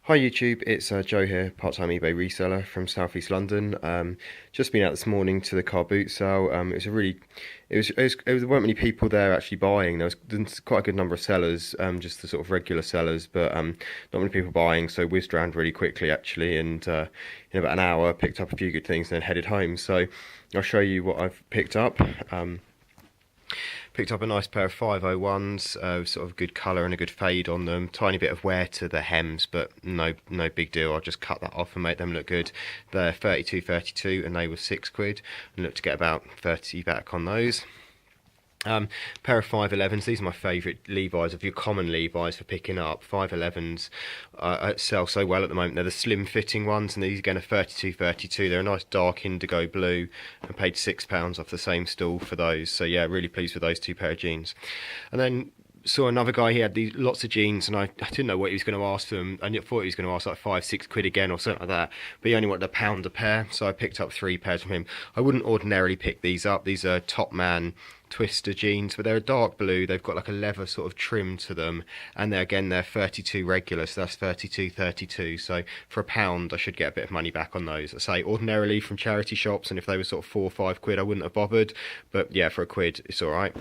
Hi YouTube, it's Joe here, part-time eBay reseller from South East London. Just been out this morning to the car boot sale. There weren't many people there actually buying. There's quite a good number of sellers, just the sort of regular sellers, but not many people buying. So whizzed around really quickly actually, and in about an hour picked up a few good things and then headed home. So I'll show you what I've picked up. Picked up a nice pair of 501s, sort of good colour and a good fade on them. Tiny bit of wear to the hems, but no big deal. I'll just cut that off and make them look good. They're 32 and they were £6 and look to get about 30 back on those. Pair of 511s. These are my favourite Levi's, of your common Levi's for picking up. 511s sell so well at the moment. They're the slim fitting ones, and these again are 32. They're a nice dark indigo blue, and paid £6 off the same stall for those. So yeah, really pleased with those two pair of jeans. And then saw another guy, he had these lots of jeans, and I didn't know what he was going to ask for them. I thought he was going to ask like £5-6 again or something like that, but he only wanted £1 a pair, so I picked up 3 pairs from him. I wouldn't ordinarily pick these up. These are Top Man Twister jeans, but they're a dark blue. They've got like a leather sort of trim to them, and they're 32 regular, so that's 32. So for £1 I should get a bit of money back on those. I say ordinarily from charity shops, and if they were sort of £4 or £5 I wouldn't have bothered, but yeah, for £1 it's all right.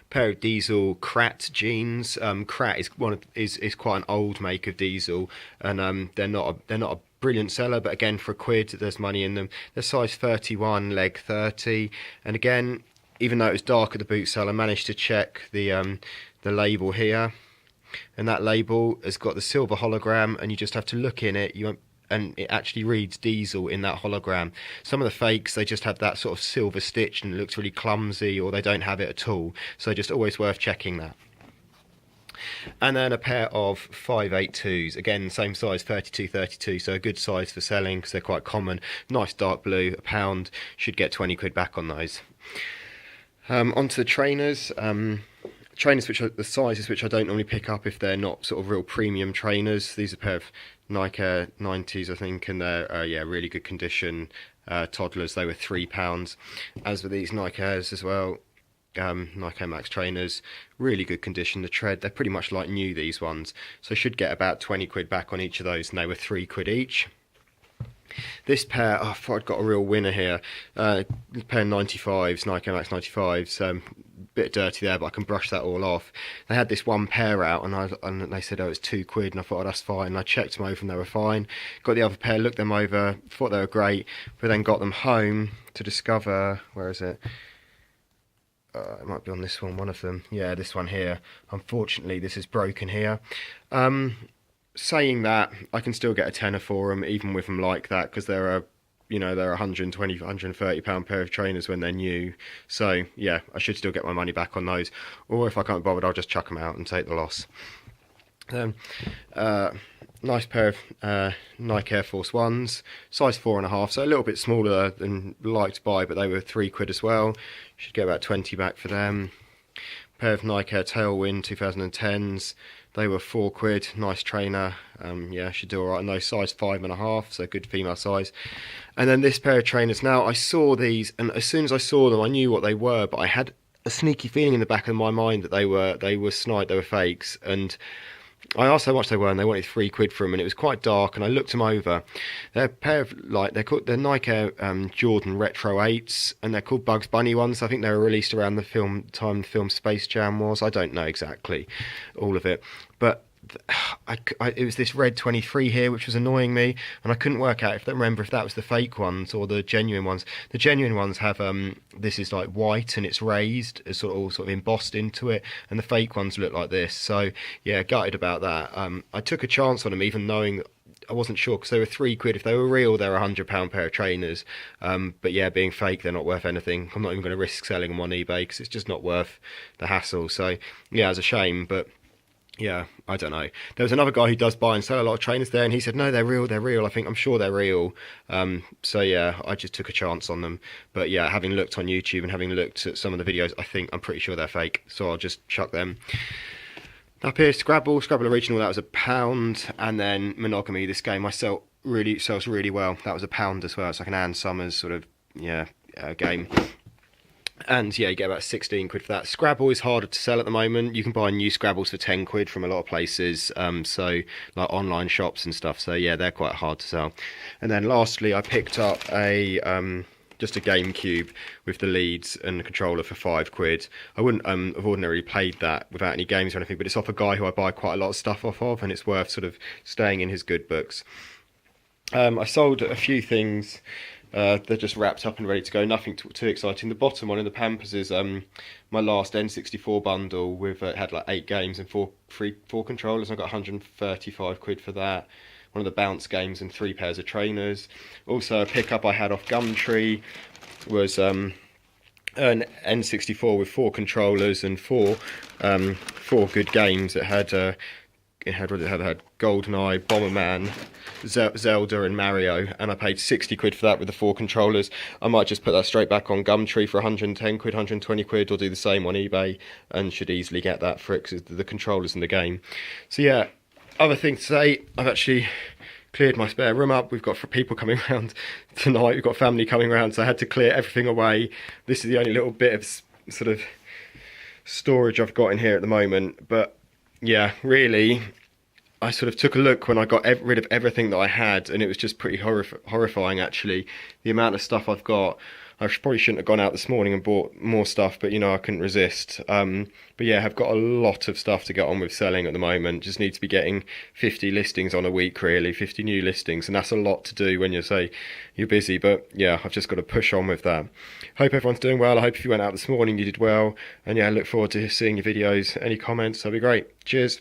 Pair of Diesel Krat jeans. Krat is quite an old make of Diesel, and they're not a brilliant seller, but again for £1 there's money in them. They're size 31, leg 30, and again, even though it was dark at the boot sale, I managed to check the label here, and that label has got the silver hologram, and you just have to look in it. And it actually reads Diesel in that hologram. Some of the fakes, they just have that sort of silver stitch and it looks really clumsy, or they don't have it at all. So just always worth checking that. And then a pair of 582s, again same size, 32, so a good size for selling because they're quite common. Nice dark blue, £1, should get £20 back on those. Onto the trainers. Trainers which are the sizes which I don't normally pick up if they're not sort of real premium trainers. These are a pair of Nike Air 90s I think, and they're yeah, really good condition. Toddlers, they were £3. As with these Nike Airs as well, Nike Air Max trainers, really good condition. The tread, they're pretty much like new, these ones, so should get about £20 back on each of those, and they were £3 each. This pair, I thought I'd got a real winner here. Pair of 95s, Nike Max 95s, bit dirty there, but I can brush that all off. They had this one pair out, and they said, oh, it's £2, and I thought, oh, that's fine. And I checked them over, and they were fine. Got the other pair, looked them over, thought they were great, but then got them home to discover, where is it? It might be on this one of them. Yeah, this one here. Unfortunately, this is broken here. Saying that, I can still get a tenner for them, even with them like that, because they're they're £120, £130 pair of trainers when they're new. So yeah, I should still get my money back on those. Or if I can't be bothered, I'll just chuck them out and take the loss. Nice pair of Nike Air Force Ones, size 4.5, so a little bit smaller than like to buy, but they were £3 as well. Should get about 20 back for them. Pair of Nike Air Tailwind 2010s. They were £4. Nice trainer. Yeah, should do alright. And those size 5.5, so good female size. And then this pair of trainers. Now, I saw these, and as soon as I saw them, I knew what they were, but I had a sneaky feeling in the back of my mind that they were snide, they were fakes. And I asked how much they were, and they wanted £3 for them, and it was quite dark, and I looked them over. They're a pair of, they're Nike Air Jordan Retro 8s, and they're called Bugs Bunny ones. I think they were released around the film Space Jam was. I don't know exactly all of it, but it was this red 23 here which was annoying me, and I couldn't work out if that was the fake ones or the genuine ones. The genuine ones have this is like white and it's raised, it's all sort of embossed into it, and the fake ones look like this. So yeah, gutted about that. I took a chance on them, even knowing I wasn't sure, because they were £3. If they were real, they're £100 pair of trainers, but yeah, being fake, they're not worth anything. I'm not even going to risk selling them on eBay because it's just not worth the hassle. So yeah, it's a shame, but yeah, I don't know. There was another guy who does buy and sell a lot of trainers there, and he said, no, they're real. I'm sure they're real. So yeah, I just took a chance on them. But yeah, having looked on YouTube and having looked at some of the videos, I'm pretty sure they're fake. So I'll just chuck them. Up here, Scrabble Original, that was £1. And then Monogamy, this game sells really well. That was £1 as well. It's like an Ann Summers sort of, yeah, game. And yeah, you get about 16 quid for that. Scrabble is harder to sell at the moment. You can buy new Scrabbles for 10 quid from a lot of places, so like online shops and stuff. So yeah, they're quite hard to sell. And then lastly, I picked up a just a GameCube with the leads and the controller for 5 quid. I wouldn't have ordinarily played that without any games or anything, but it's off a guy who I buy quite a lot of stuff off of, and it's worth sort of staying in his good books. I sold a few things. They're just wrapped up and ready to go. Nothing too exciting. The bottom one in the Pampers is my last N64 bundle with it had like 8 games and four controllers. I got 135 quid for that. One of the bounce games and 3 pairs of trainers. Also, a pickup I had off Gumtree was an N64 with 4 controllers and four good games. It had GoldenEye, Bomberman, Zelda and Mario, and I paid 60 quid for that with the 4 controllers. I might just put that straight back on Gumtree for 110 quid, 120 quid, or do the same on eBay, and should easily get that for it, 'cause the controllers in the game. So yeah, other thing to say, I've actually cleared my spare room up. We've got people coming around tonight, we've got family coming around, so I had to clear everything away. This is the only little bit of sort of storage I've got in here at the moment, but yeah, really, I sort of took a look when I got rid of everything that I had, and it was just pretty horrifying actually. The amount of stuff I've got. I probably shouldn't have gone out this morning and bought more stuff, but you know, I couldn't resist. But yeah, I've got a lot of stuff to get on with selling at the moment. Just need to be getting 50 listings on a week, really, 50 new listings, and that's a lot to do when you say you're busy. But yeah, I've just got to push on with that. Hope everyone's doing well. I hope if you went out this morning you did well, and yeah, I look forward to seeing your videos. Any comments, that'd be great. Cheers.